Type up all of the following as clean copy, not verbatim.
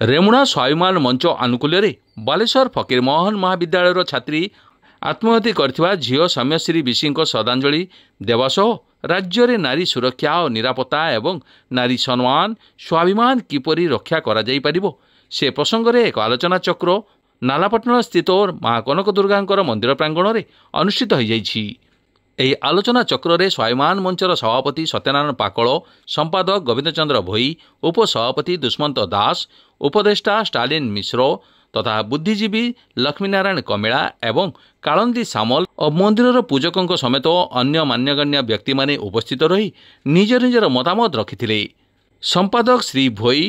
रेमुणा स्वाभिमान मंच आनुकूल्य बालेश्वर फकीरमोहन महाविद्यालय छात्री आत्महत्या करथिबा झील सौम्यश्री विशी श्रद्धांजलि देवा सह राज्य में नारी सुरक्षा और निरापत्ता एवं नारी सम्मान स्वाभिमान किपरि रक्षा करा जाई परिबो से प्रसंग में एक आलोचना चक्र नालापटना स्थित माँ कनक दुर्गा मंदिर प्रांगण में अनुष्ठित हो जाइछि। ଏହି ଆଲୋଚନା ଚକ୍ରରେ ସ୍ୱାଭିମାନ ମଞ୍ଚର ସଭାପତି ସତ୍ୟନାରାୟଣ ପାକଳ, ସମ୍ପାଦକ ଗୋବିନ୍ଦ ଚନ୍ଦ୍ର ଭୋଇ, ଉପସଭାପତି ଦୁଷ୍ମନ୍ତ ଦାସ, ଉପଦେଷ୍ଟା ଷ୍ଟାଲିନ୍ ମିଶ୍ର ତଥା ବୁଦ୍ଧିଜୀବୀ ଲକ୍ଷ୍ମୀନାରାୟଣ କମିଳା ଏବଂ କାଳନ୍ଦୀ ସାମଲ ଓ ମନ୍ଦିରର ପୂଜକଙ୍କ ସମେତ ଅନ୍ୟ ମାନ୍ୟଗଣ୍ୟ ବ୍ୟକ୍ତିମାନେ ଉପସ୍ଥିତ ରହି ନିଜ ନିଜର ମତାମତ ରଖିଥିଲେ। ସମ୍ପାଦକ ଶ୍ରୀ ଭୋଇ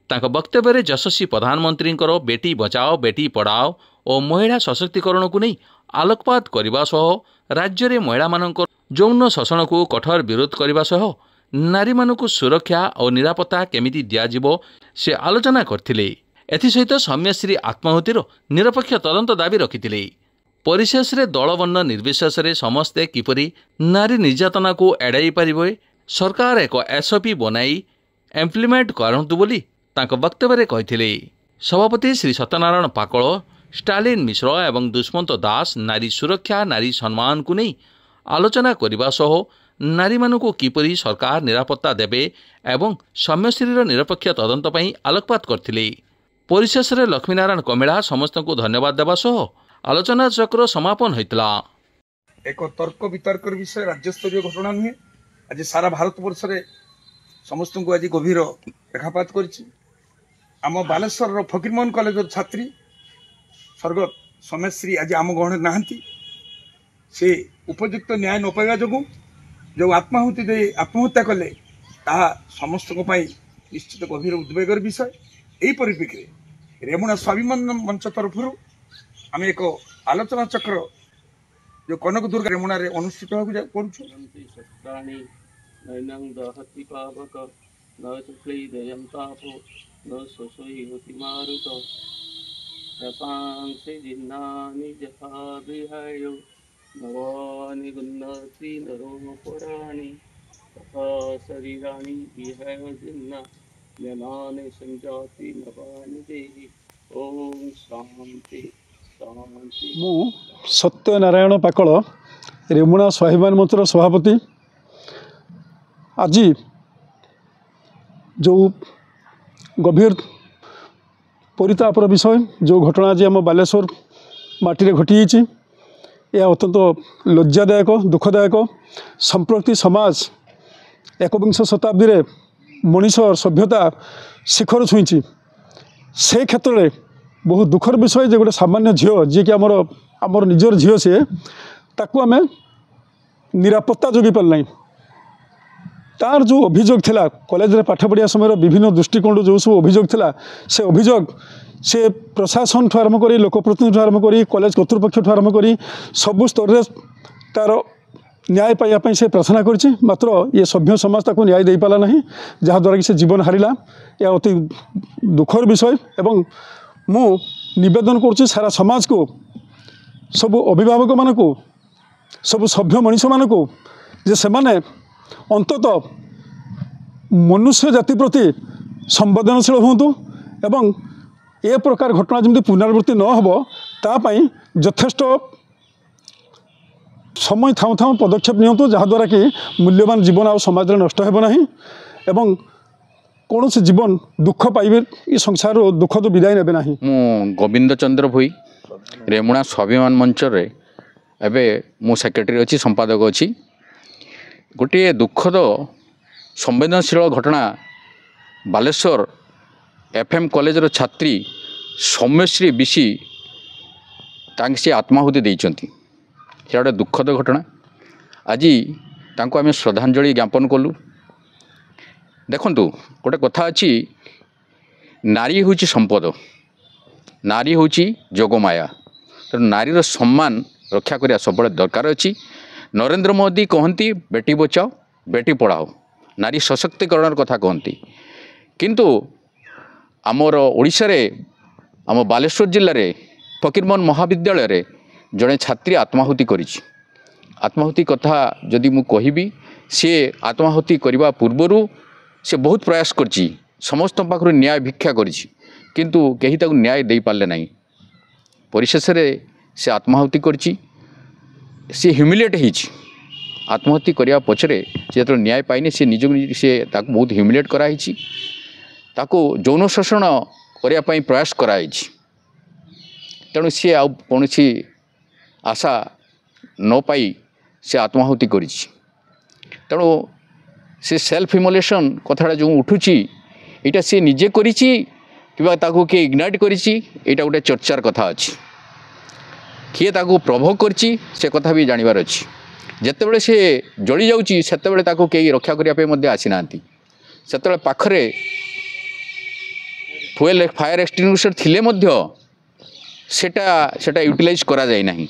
ତାଙ୍କ ବକ୍ତବ୍ୟରେ ଯଶସ୍ୱୀ ପ୍ରଧାନମନ୍ତ୍ରୀଙ୍କର ବେଟି ବଚାଓ ବେଟି ପଢ଼ାଓ ଓ ମହିଳା ସଶକ୍ତିକରଣକୁ ନେଇ ଆଲୋକପାତ କରିବା ସହ राज्य में महिला मानक यौन शोषण को कठोर विरोध करने सह नारी मानक सुरक्षा और निरापत्ता केमिति दियाजिबो से आलोचना करथिले। एथिसहित सौम्यश्री आत्माहुतिर निरपेक्ष तदंत दाबी रखिथिले। परिशेष रे दलवर्ण निर्विशेष रे समस्ते किपरि नारी निर्यातना को एड़ाई पारिबे सरकार एक एसओपी बनाई इम्प्लीमेंट करंतु बोली तांको वक्तव्य कहिथिले। सभापति श्री सत्यनारायण पाकळ, स्टालिन मिश्र एवं दुष्मंत दास नारी सुरक्षा नारी सम्मान को नहीं आलोचना करने सह नारी मानू किपरि सरकार निरापत्ता देवे एवं सौम्यश्री निरपेक्ष तदंत पर आलोकपात करथिले। परिशेष में लक्ष्मीनारायण कमिला समस्त को धन्यवाद देवा सह आलोचना चक्र समापन होता। एक तर्क वितर्क विषय राज्यस्तरीय घटना नुहे, आज सारा भारत वर्ष रे समस्त को आज गभीर रेखापात करम बालेश्वर फकीरमोहन कॉलेज छात्री स्वर्गत सौम्यश्री आज आम गहण नहांती से उपयुक्त न्याय न पाइबा जो जो आत्माहुति दे आत्महत्या कले ताहा समस्त निश्चित गभीर उद्वेगर विषय। यही परिप्रेक्षी रेमुणा स्वाभिमान मंच तरफ आम एक आलोचना चक्र जो कनक दुर्गा रेमुणा रे अनुष्ठित करूँ। रसांसि जिन्नानि जथा विहायो नवानि गुन्नति नरोपराणि तथा शरीराणि विहाय जिन्ना जनानि संजाति नवानि देहि। ओम शांति शांति। मु सत्यनारायण पाकळ रेमुणा स्वाभिमान मंचर सभापति। आज जो गभीर परितापर विषय जो घटना आज आम बालेश्वर माटी घटी यह अत्यंत लज्जादायक दुखदायक। संप्रति समाज एकविंश शताब्दी रे मनीष सभ्यता शिखर छुई से क्षेत्र में बहुत दुखर विषय जे गोटे सामान्य झील जी कि आमर निजर झील सी ताकू आम निरापत्ता जोगी पारना। तार जो अभियोग थिला कॉलेज रे पाठ पढ़िया समय विभिन्न दृष्टिकोण जो सब अभियोग थिला से अभियोग से प्रशासन ठू आरंभ करी लोकप्रतिनिधि आरंभ करी कॉलेज कर्तृपक्ष ठू आरंभ करी सबु स्तर रे तार न्याय पाइबा से प्रार्थना करिछि। मात्र ये सभ्य समाज ताको न्याय दे पाला नहीं जहाँद्वारा कि से जीवन हारिला। यह अति दुखर विषय एवं मु निवेदन करुच्ची सारा समाज को सबु अभिभावक मान को सबु सभ्य मनीष मान को जे से माने अंततः मनुष्य जाति प्रति संवेदनशील हूँ एवं ए प्रकार घटना जमी पुनरावृत्ति न हो तापाई यथेष्ट समय थाऊ थाऊ पदक्षेप नियंतु जहाँद्वारा कि मूल्यवान जीवन आ समाज नष्ट हो ना एवं कौन से जीवन दुख पाइबे ये संसार दुख तो विदाय ने ना। मु गोविंद चंद्र भोई रेमुणा स्वाभिमान मंच रे एबे मु सेक्रेटरी अच्छी संपादक अच्छी। गोटे दुखद संवेदनशील घटना बालेश्वर एफएम कॉलेज रो छात्री सौम्यश्री विशी से आत्माहुति देइचंती। गोटे दुखद घटना। आज तांको आमे श्रद्धांजलि ज्ञापन कलु। देखंतु गोटे कथा अच्छी नारी होची संपद, नारी होची जोगमाया। तो नारीर सम्मान रक्षा करिया सब दरकार अच्छी। नरेंद्र मोदी कहती बेटी बचाओ बेटी पढ़ाओ नारी सशक्तिकरण कथा कहती किंतु आमर ओडिशा रे आम बालेश्वर जिले रे फकीरमोहन महाविद्यालय रे जड़े छात्री आत्माहुति करिछि। आत्माहुति कथा जदि मु कहिबी सी आत्माहुति करने पूर्वर से बहुत प्रयास करछि समस्त पाखरु न्याय भिक्षा करिछि किंतु कहीं ताकू न्याय दे पारे ना परिशेष से आत्माहुति करछि सी ह्यूमिलेट होइछि आत्महत्या करने पछरे से जो न्याय पाइनी से निज से बहुत ह्यूमिलेट कराई ताको यौन शोषण करने प्रयास कराई तेणु सी आ कौन आशा न पाई से आत्माहुति करिछि तेणु से सेल्फ इमोलेशन कथा जो उठुची यहाँ सी निजे करिछि कि ताको किए इग्नाइट करिछि एटा गोटे चर्चार कथा अछि किए ताको प्रभोग करिछि से कथा भी जानिबार अछि जेतेबेले से जली जाउछि सेतेबेले ताको केही रक्षा करिया पे मध्ये आसी नांती सेतेबेले पाखरे फुएल फायर एक्सटिंग्विशर थिले मध्ये सेटा यूटिलाइज करा जाय नाही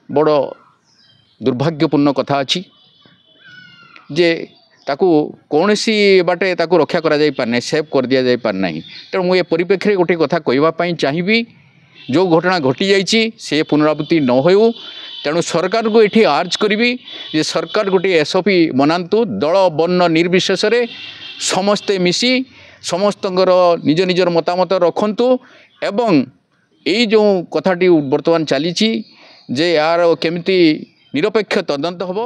बड़ दुर्भाग्यपूर्ण कथा अछि जे ताकू कौन सी बाटे ताकू रक्षा करा जाय पार नहीं सेव कर दिया जाय पार नहीं तेणु मुझे परिप्रेक्षी गोटे कथा कहवाई चाहिए जो घटना घटी जाइए से पुनरावृत्ति न हो तेणु सरकार को ये आर्ज करी जे सरकार गोटे एसओपी बनातु दल वर्ण निर्विशेष समस्ते मिसी समस्त निज निजर मतामत रखु एवं यही जो कथाटी बर्तमान चली जे यार केमिति निरपेक्ष तदंत हम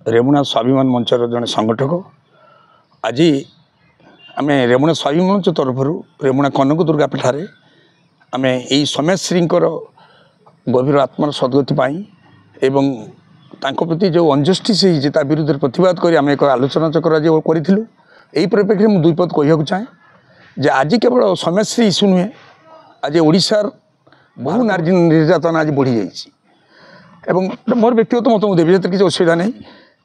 रेमुणा स्वाभिमान मंचर जड़े संगठक आज आम रेमुणा स्वाभिमान मंच तरफ रेमुणा कनक दुर्गा पीठार आम यही सोमेश्री गभीर आत्मार सद्गति एवं तांको प्रति जो अनजस्टिस होता विरुद्ध प्रतिवाद कर आम एक आलोचना चक्र आज करूँ यही परिप्रेक्षी मुझे दुई पद कहूँ चाहे जे आज केवल सोमेश्री इश्यू नुहे आज ओडिशार बहु नारी निर्यातना आज बढ़ी जाइए एवं मोर व्यक्तिगत मत मुझे देवी किसी असुविधा नहीं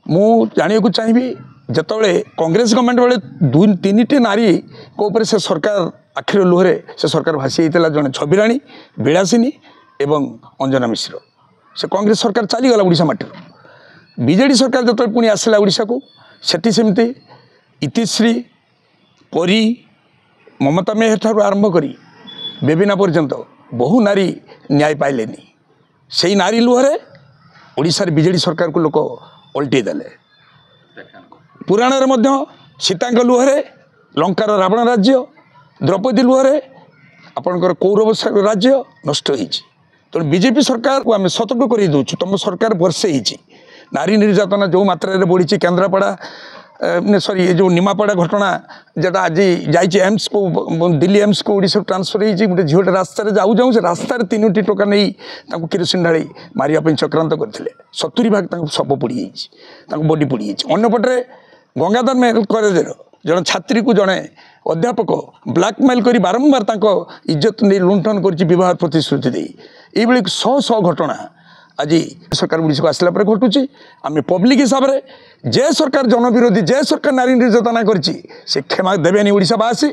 मु जाना चाहिए जिते कांग्रेस गवर्नमेंट बेले तीन टी नारी को से सरकार आखिर लुहरे से सरकार भासी होता जड़े छबिराणी बिलासिनी एवं अंजना मिश्र से कांग्रेस सरकार चलीगला ओडिशा माटी बीजेडी सरकार जो पुणी आसला ओडिशा को सेठी सेमती इतिश्री परी ममता मेहर ठार आरंभ करी बेबिना पर्यंत बहु नारी न्याय पाइले से नारी लुहरे ओडिशार बीजेडी सरकार को लोक ओल्टे देले पुराण सीतांक लुहरे लंकार रावण राज्य द्रौपदी लुहरे आपणकर कौरव राज्य नष्ट होती तेणु बीजेपी सरकार को आम सतर्क कर दूँ तुम सरकार वर्षे ही नारी निर्यातना जो मात्रा बढ़ी केन्द्रापड़ा सॉरी ये जो निमापड़ा घटना जेटा आज जाइए एम्स को दिल्ली एम्स को ओडिशा ट्रांसफर होती गोटे झीटे रास्तार जाऊ जाऊँ से रास्तार 3टी टोका नहीं किरोसिन ढाई मारिया चक्रांत करते 70 भाग शव पड़ी बॉडी पड़ी अंपटे गंगाधर मेडिकल कॉलेज जड़े छात्री को जड़े अध्यापक ब्लैकमेल कर बारंबार इज्जत नहीं लुंठन कर प्रतिश्रुति दे ये शह शह घटना आज सरकार ओडिशा को आसला घटुची आम पब्लिक हिसाब से जे सरकार जनविरोधी जे सरकार नारी निर्यातना करी क्षमा देवेनि ओडिशावासी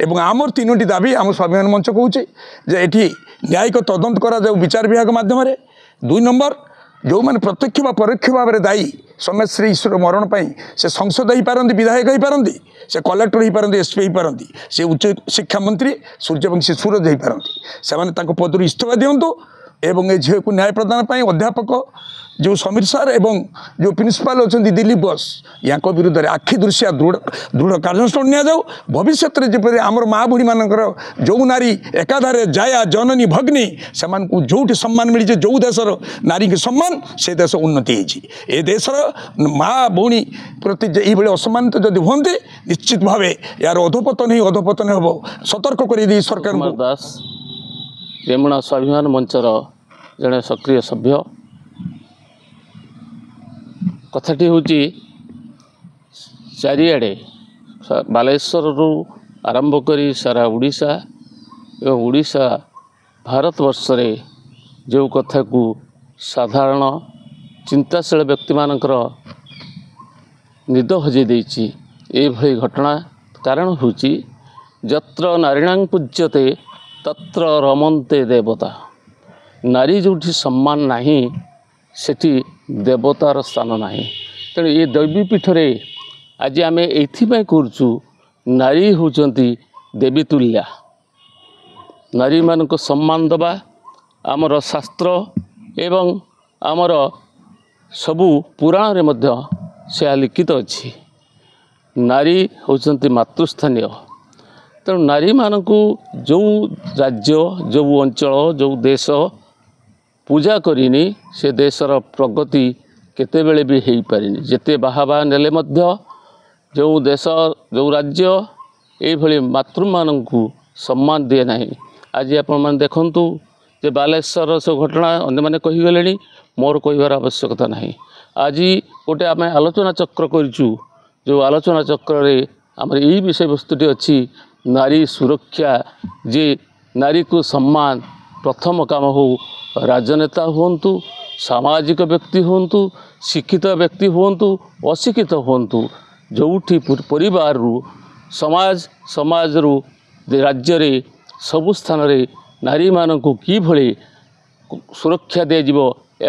एवं आमर 3टी दाबी आम स्वाभिमान मंच कहे जे ये न्यायिक तदंत करा जाऊ विचार विभाग माध्यम 2 नंबर जो मैंने प्रत्यक्ष व परोक्ष भाव में दायी सोमेश्री ईश्वर मरण पर से संसद हो पारती विधायक हो पारती से कलेक्टर हो पारती एसपी हो पारती से उच्च शिक्षा मंत्री सूर्यवंशी सूरज हो पारती से पदर इस्तीफा दिंतु एवं ये झील को न्याय प्रदान पर अध्यापक जो समीर सार एवं जो प्रिंसिपाल अच्छा दिलीप बस या विरुद्ध में आखि दृश्या दृढ़ कार्यानुष्ठान नि जाऊ भविष्य में जपरी आमर माँ बुढ़ी मानकर जो नारी एकाधारे जाया जननी भग्नी से जो सम्मान मिली जो देशर नारी की सम्मान से देश उन्नति होती देशर माँ भौणी प्रति ये असम्मानित जदि हमें निश्चित भाव यार अधोपतन ही अधोपतन हम सतर्क कर सरकार दास रेमुणा स्वाभिमान मंचर जड़े सक्रिय सभ्य कथाटी हूँ चारिआडे बालेश्वर आरंभ करी सारा ओडिशा एवं ओडिशा भारतवर्ष जो कथा को साधारण चिंताशील व्यक्ति मानकर निद हजई देछि एभली घटना कारण हूँ जत्र नारीणां पूज्यते तत्र रमन्ते देवता नारी जोठी सम्मान नहीं सेठी देवतार स्थान नहीं तेणु ये दैवीपीठरे आज आम ये करूँ नारी होचंती देवी तुल्या नारी मान को सम्मान दबा आमर शास्त्र एवं आमर सबू पुराण रे मध्य से लिखित अच्छी नारी होचंती मातृस्थानीय ତେଣୁ ନାରୀମାନଙ୍କୁ ଯେଉଁ ରାଜ୍ୟ ଯେଉଁ ଅଞ୍ଚଳ ଯେଉଁ ଦେଶ ପୂଜା କରିନି ସେ ଦେଶର ପ୍ରଗତି କେତେବେଳେ ବି ହେଇପାରିନି। ଯେତେ ବାହାବା ନେଲେ ମଧ୍ୟ ଯେଉଁ ଦେଶ ଯେଉଁ ରାଜ୍ୟ ଏଇଭଳି ମାତୃମାନଙ୍କୁ ସମ୍ମାନ ଦିଏ ନାହିଁ। ଆଜି ଆପଣମାନେ ଦେଖନ୍ତୁ ଯେ ବାଲେଶ୍ୱରର ସବୁ ଘଟଣା ଅନ୍ୟମାନେ କହିଗଲେଣି, ମୋର କହିବାର ଆବଶ୍ୟକତା ନାହିଁ। ଆଜି ଗୋଟେ ଆମେ ଆଲୋଚନା ଚକ୍ର କରିଛୁ, ଯେଉଁ ଆଲୋଚନା ଚକ୍ରରେ ଆମର ଏଇ ବିଷୟବସ୍ତୁଟି ଅଛି ନାରୀ ସୁରକ୍ଷା, ଯେ ନାରୀକୁ ସମ୍ମାନ ପ୍ରଥମ କାମ ହେଉ ରାଜନେତା ହୁଅନ୍ତୁ, ସାମାଜିକ ବ୍ୟକ୍ତି ହୁଅନ୍ତୁ, ଶିକ୍ଷିତ ବ୍ୟକ୍ତି ହୁଅନ୍ତୁ, ଅଶିକ୍ଷିତ ହୁଅନ୍ତୁ, ଯେଉଁଠି ପରିବାରରୁ ସମାଜରୁ ରାଜ୍ୟରେ ସବୁ ସ୍ଥାନରେ ନାରୀମାନଙ୍କୁ କିଭଳି ସୁରକ୍ଷା ଦିଆଯିବ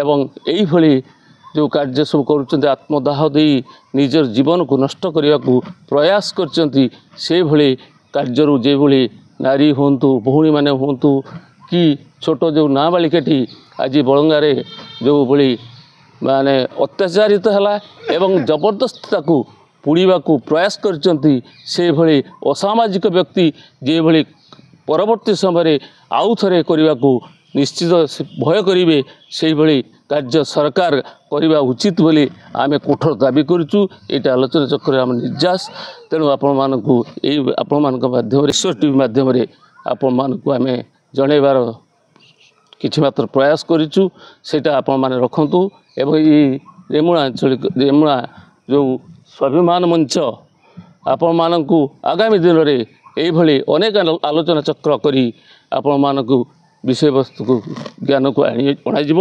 ଏବଂ ଏଇଭଳି ଯେଉଁ କାର୍ଯ୍ୟ ସବୁ କରୁଛନ୍ତି ଆତ୍ମଦାହ ଦେଇ ନିଜର ଜୀବନକୁ ନଷ୍ଟ କରିବାକୁ ପ୍ରୟାସ କରିଛନ୍ତି, ସେଭଳି କାର୍ଯ୍ୟରୁ ଯେଭଳି ନାରୀ ହୁଅନ୍ତୁ, ଭଉଣୀମାନେ ହୁଅନ୍ତୁ କି ଛୋଟ ଯେଉଁ ନାବାଳିକାଟି ଆଜି ବଳଙ୍ଗାରେ ଯେଉଁଭଳି ମାନେ ଅତ୍ୟାଚାରିତ ହେଲା ଏବଂ ଜବରଦସ୍ତ ତାକୁ ପୋଡ଼ିବାକୁ ପ୍ରୟାସ କରିଛନ୍ତି, ସେଭଳି ଅସାମାଜିକ ବ୍ୟକ୍ତି ଯେଭଳି ପରବର୍ତ୍ତୀ ସମୟରେ ଆଉ ଥରେ କରିବାକୁ ନିଶ୍ଚିତ ଭୟ କରିବେ, ସେଇଭଳି କାର୍ଯ୍ୟ ସରକାର କରିବା ଉଚିତ ବୋଲି ଆମେ କଠୋର ଦାବି କରୁଛୁ। ଏଇଟା ଆଲୋଚନା ଚକ୍ରରେ ଆମ ନିର୍ଯାସ। ତେଣୁ ଆପଣମାନଙ୍କୁ ଆପଣମାନଙ୍କ ମାଧ୍ୟମରେ ଈଶ୍ୱର ଟିଭି ମାଧ୍ୟମରେ ଆପଣମାନଙ୍କୁ ଆମେ ଜଣାଇବାର କିଛି ମାତ୍ର ପ୍ରୟାସ କରିଛୁ, ସେଇଟା ଆପଣମାନେ ରଖନ୍ତୁ। ଏବଂ ଏଇ ରେମୁଣା ଯେଉଁ ସ୍ୱାଭିମାନ ମଞ୍ଚ ଆପଣମାନଙ୍କୁ ଆଗାମୀ ଦିନରେ ଏଇଭଳି ଅନେକ ଆଲୋଚନା ଚକ୍ର କରି ଆପଣମାନଙ୍କୁ ବିଷୟବସ୍ତୁକୁ ଜ୍ଞାନକୁ ଅଣାଯିବ